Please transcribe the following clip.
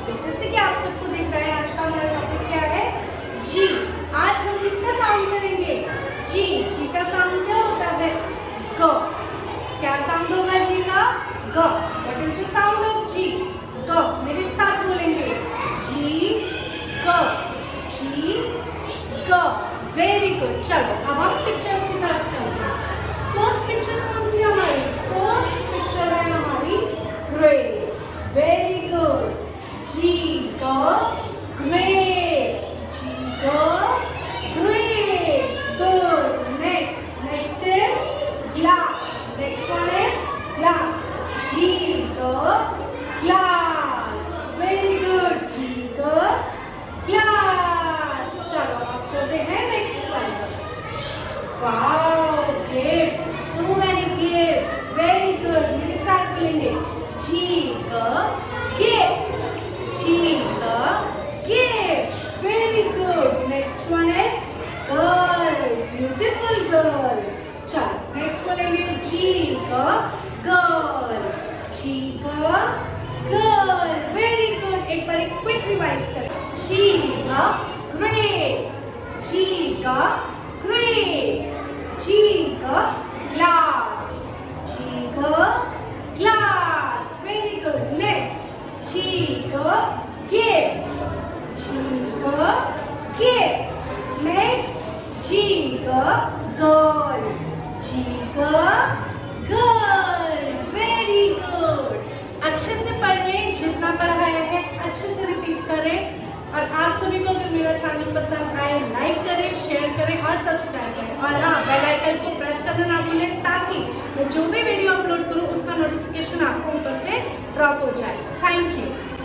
पे। जैसे कि आप सबको दिख रहा है आज का हमारा टॉपिक क्या है, जी। आज हम किसका साउंड करेंगे, जी। जी का साउंड क्या होता है, ग। क्या साउंड होगा जी का, ग। What is the sound of G, ग। मेरे साथ बोलेंगे, जी ग, जी ग। Very good. चलो अब हम पिक्चर्स की तरफ चलते हैं। फर्स्ट पिक्चर कौन सी है हमारी, फर्स्ट पिक्चर है हमारी ग्रेप्स। वेरी गुड, जी ग ग्रेप्स, जी ग grapes. Good. Next is glass. Next one is glass, G ग ग्लास। वेरी गुड, जी ग ग्लास। चलो अब चलते हैं next one. Wow, grapes, so many grapes. Very good. मेरे साथ बोलेंगे, जी ग ग्रेप्स, जी ग grapes. Very good. Next one is girl, beautiful girl. चलो नेक्स्ट बोलेंगे, जी ग गर्ल, जी ग गर्ल। Very good. एक बार क्विक रिवाइज करें, जी ग ग्रेप्स, जी ग grapes, G का glass, G का glass. Very good. Next, G का gifts, G का gifts. Next, G का girl, G का girl. Very good. अच्छे से पढ़ें, जितना पढ़ाया है अच्छे से रिपीट करें। और आप सभी को अगर मेरा चैनल पसंद आए लाइक करें, शेयर करें और सब्सक्राइब करें। और हाँ, बेल आइकन को प्रेस करना ना भूलें ताकि मैं जो भी वीडियो अपलोड करूँ उसका नोटिफिकेशन आपको ऊपर से ड्रॉप हो जाए। Thank you.